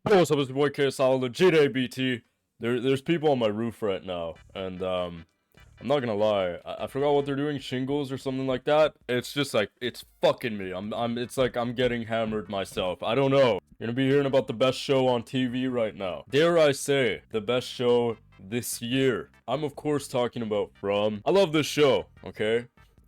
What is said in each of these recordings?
Yo, what's up, it's your boy KSL, legit ABT. There's people on my roof right now, and I'm not gonna lie, I forgot what they're doing, shingles or something like that. It's just like, it's fucking me. It's like I'm getting hammered myself. I don't know. You're gonna be hearing about the best show on TV right now. Dare I say, the best show this year. I'm of course talking about From. I love this show, okay?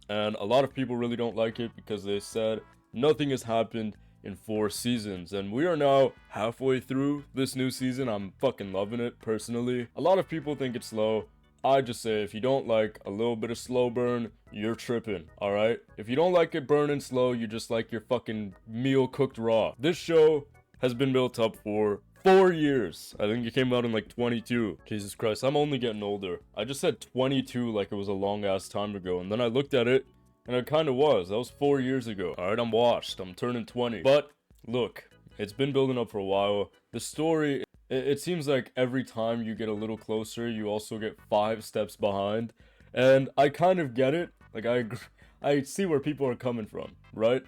And a lot of people really don't like it because they said nothing has happened in 4 seasons, and we are now halfway through this new season. I'm fucking loving it personally. A lot of people think it's slow. I just say if you don't like a little bit of slow burn, you're tripping, alright? If you don't like it burning slow, you just like your fucking meal cooked raw. This show has been built up for 4 years. I think it came out in like 22. Jesus Christ, I'm only getting older. I just said 22 like it was a long ass time ago, and then I looked at it and it kind of was. That was 4 years ago. Alright, I'm washed. I'm turning 20. But look, it's been building up for a while. The story, it seems like every time you get a little closer, you also get 5 steps behind. And I kind of get it. Like, I see where people are coming from, right?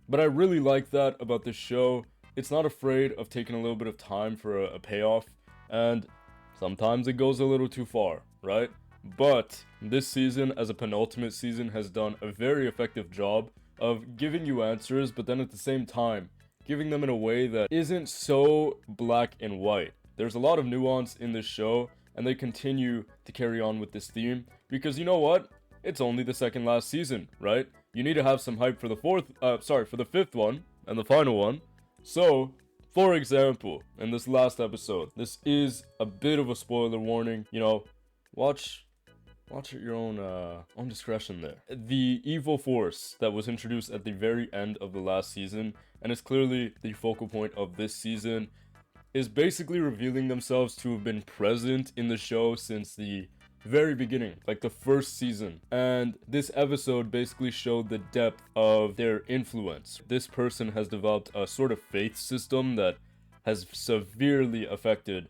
But I really like that about this show. It's not afraid of taking a little bit of time for a payoff. And sometimes it goes a little too far, right? But this season, as a penultimate season, has done a very effective job of giving you answers, but then at the same time, giving them in a way that isn't so black and white. There's a lot of nuance in this show, and they continue to carry on with this theme, because you know what? It's only the second last season, right? You need to have some hype for the for the fifth one, and the final one. So, for example, in this last episode, this is a bit of a spoiler warning, watch at your own discretion there. The evil force that was introduced at the very end of the last season, and is clearly the focal point of this season, is basically revealing themselves to have been present in the show since the very beginning, like the first season. And this episode basically showed the depth of their influence. This person has developed a sort of faith system that has severely affected,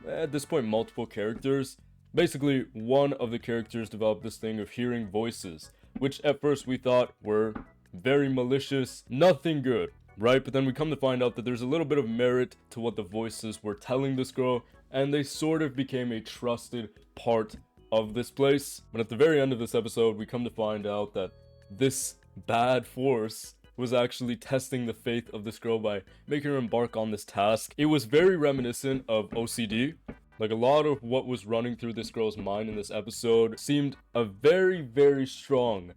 at this point, multiple characters. Basically, one of the characters developed this thing of hearing voices, which at first we thought were very malicious, nothing good, right? But then we come to find out that there's a little bit of merit to what the voices were telling this girl, and they sort of became a trusted part of this place. But at the very end of this episode, we come to find out that this bad force was actually testing the faith of this girl by making her embark on this task. It was very reminiscent of OCD. Like, a lot of what was running through this girl's mind in this episode seemed like a very, very strong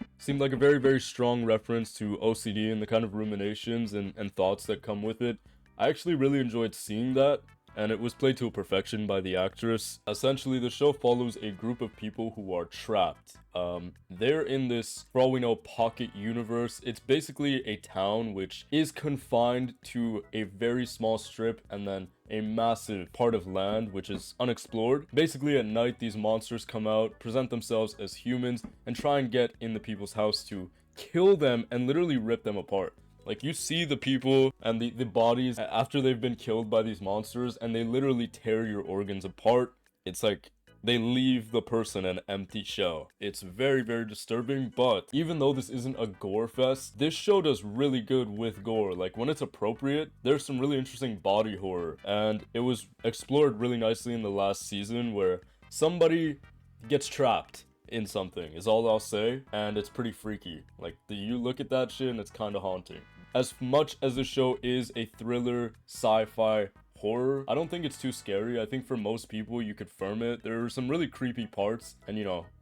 reference to OCD and the kind of ruminations and thoughts that come with it. I actually really enjoyed seeing that, and it was played to a perfection by the actress. Essentially, the show follows a group of people who are trapped. They're in this, for all we know, pocket universe. It's basically a town which is confined to a very small strip and then a massive part of land which is unexplored. Basically, at night, these monsters come out, present themselves as humans, and try and get in the people's house to kill them and literally rip them apart. Like, you see the people and the bodies after they've been killed by these monsters, and they literally tear your organs apart. It's like they leave the person an empty shell. It's very, very disturbing, but even though this isn't a gore fest, this show does really good with gore. Like, when it's appropriate, there's some really interesting body horror, and it was explored really nicely in the last season where somebody gets trapped in something, is all I'll say, and it's pretty freaky. Like, you look at that shit and it's kind of haunting. As much as the show is a thriller, sci-fi, horror, I don't think it's too scary. I think for most people, you could firm it. There are some really creepy parts, and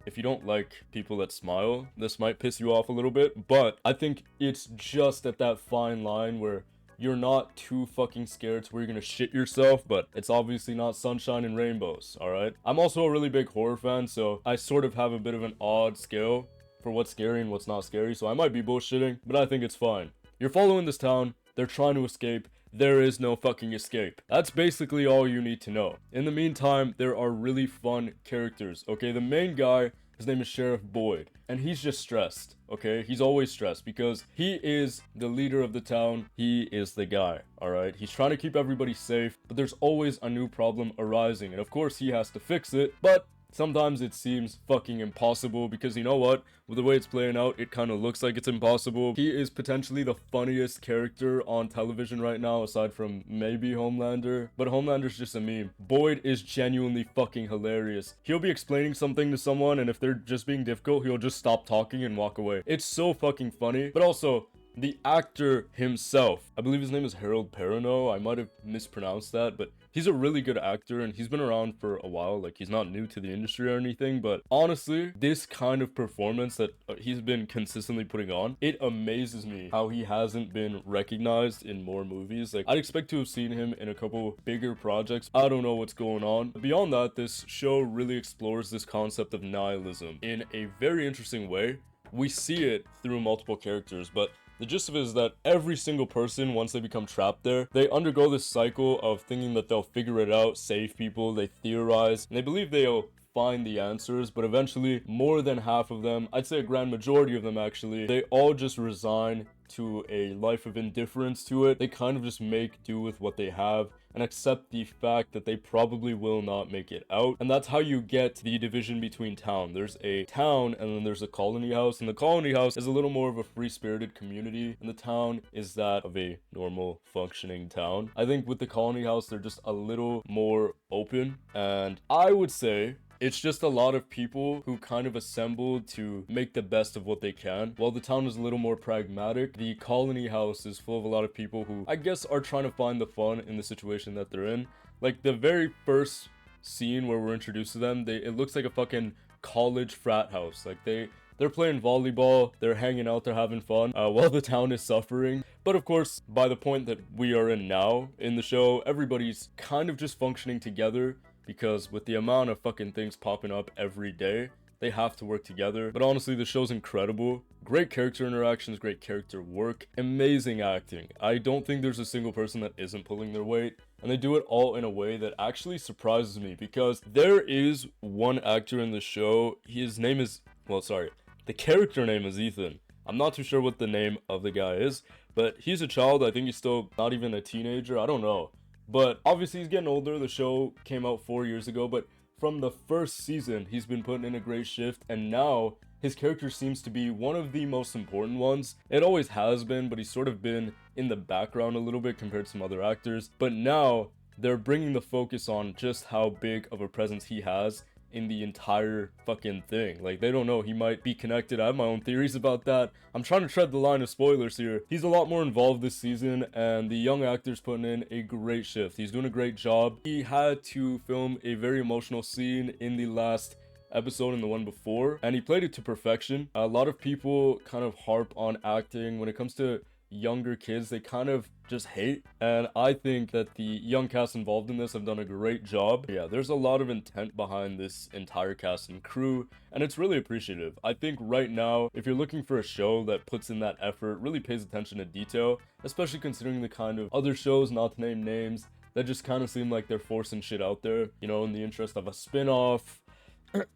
if you don't like people that smile, this might piss you off a little bit, but I think it's just at that fine line where you're not too fucking scared to where you're gonna shit yourself, but it's obviously not sunshine and rainbows, alright? I'm also a really big horror fan, so I sort of have a bit of an odd scale for what's scary and what's not scary, so I might be bullshitting, but I think it's fine. You're following this town, they're trying to escape, there is no fucking escape. That's basically all you need to know. In the meantime, there are really fun characters, okay? The main guy, his name is Sheriff Boyd, and he's just stressed, okay? He's always stressed because he is the leader of the town. He is the guy, alright? He's trying to keep everybody safe, but there's always a new problem arising, and of course he has to fix it, but sometimes it seems fucking impossible, because you know what? With the way it's playing out, it kind of looks like it's impossible. He is potentially the funniest character on television right now, aside from maybe Homelander. But Homelander's just a meme. Boyd is genuinely fucking hilarious. He'll be explaining something to someone, and if they're just being difficult, he'll just stop talking and walk away. It's so fucking funny. But also, the actor himself, I believe his name is Harold Perrineau. I might have mispronounced that, but he's a really good actor, and he's been around for a while. Like, he's not new to the industry or anything, but honestly, this kind of performance that he's been consistently putting on, it amazes me how he hasn't been recognized in more movies. Like, I'd expect to have seen him in a couple bigger projects. I don't know what's going on. Beyond that, this show really explores this concept of nihilism in a very interesting way. We see it through multiple characters, but the gist of it is that every single person, once they become trapped there, they undergo this cycle of thinking that they'll figure it out, save people, they theorize, and they believe they'll find the answers, but eventually more than half of them, I'd say a grand majority of them actually, they all just resign to a life of indifference to it. They kind of just make do with what they have and accept the fact that they probably will not make it out. And that's how you get the division between town. There's a town and then there's a colony house, and the colony house is a little more of a free-spirited community, and the town is that of a normal functioning town. I think with the colony house, they're just a little more open, and I would say it's just a lot of people who kind of assembled to make the best of what they can. While the town is a little more pragmatic, the colony house is full of a lot of people who, I guess, are trying to find the fun in the situation that they're in. Like, the very first scene where we're introduced to them, it looks like a fucking college frat house. Like, they're playing volleyball, they're hanging out, they're having fun, while the town is suffering. But of course, by the point that we are in now in the show, everybody's kind of just functioning together, because with the amount of fucking things popping up every day, they have to work together. But honestly, the show's incredible. Great character interactions, great character work, amazing acting. I don't think there's a single person that isn't pulling their weight, and they do it all in a way that actually surprises me, because there is one actor in the show, his name is, well, sorry, the character name is Ethan. I'm not too sure what the name of the guy is, but he's a child. I think he's still not even a teenager. I don't know. But obviously he's getting older. The show came out 4 years ago, but from the first season, he's been putting in a great shift, and now his character seems to be one of the most important ones. It always has been, but he's sort of been in the background a little bit compared to some other actors. But now they're bringing the focus on just how big of a presence he has in the entire fucking thing. Like, they don't know, he might be connected. I have my own theories about that. I'm trying to tread the line of spoilers here. He's a lot more involved this season, and the young actor's putting in a great shift. He's doing a great job. He had to film a very emotional scene in the last episode and the one before, and he played it to perfection. A lot of people kind of harp on acting when it comes to younger kids. They kind of just hate, and I think that the young cast involved in this have done a great job. Yeah, there's a lot of intent behind this entire cast and crew, and it's really appreciative. I think right now, if you're looking for a show that puts in that effort, really pays attention to detail, especially considering the kind of other shows, not to name names, that just kind of seem like they're forcing shit out there, you know, in the interest of a spin-off,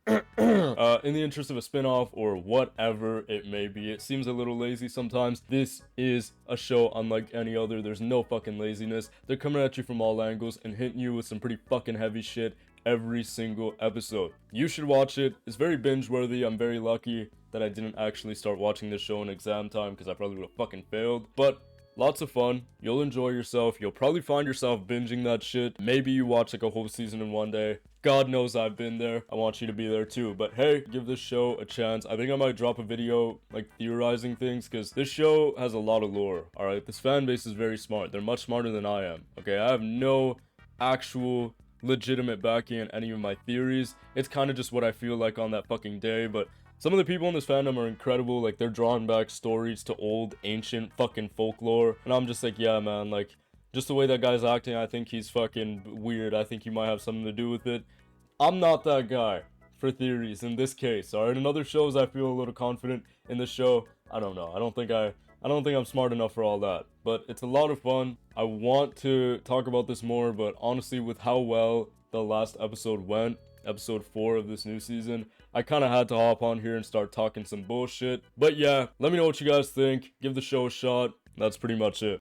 in the interest of a spin-off or whatever it may be. It seems a little lazy sometimes. This is a show unlike any other. There's no fucking laziness. They're coming at you from all angles and hitting you with some pretty fucking heavy shit every single episode. You should watch it. It's very binge worthy. I'm very lucky that I didn't actually start watching this show in exam time, because I probably would have fucking failed. But lots of fun. You'll enjoy yourself. You'll probably find yourself binging that shit. Maybe you watch like a whole season in one day. God knows I've been there. I want you to be there too. But hey, give this show a chance. I think I might drop a video like theorizing things, because this show has a lot of lore. Alright, this fan base is very smart. They're much smarter than I am. Okay, I have no actual legitimate backing in any of my theories. It's kind of just what I feel like on that fucking day. But some of the people in this fandom are incredible. Like, they're drawing back stories to old ancient fucking folklore, and I'm just like, yeah man, like, just the way that guy's acting, I think he's fucking weird. I think he might have something to do with it. I'm not that guy for theories in this case. Alright, in other shows I feel a little confident. In this show, I don't know. I don't think I'm smart enough for all that. But it's a lot of fun. I want to talk about this more, but honestly, with how well the last episode went, episode 4 of this new season, I kind of had to hop on here and start talking some bullshit. But yeah, let me know what you guys think. Give the show a shot. That's pretty much it.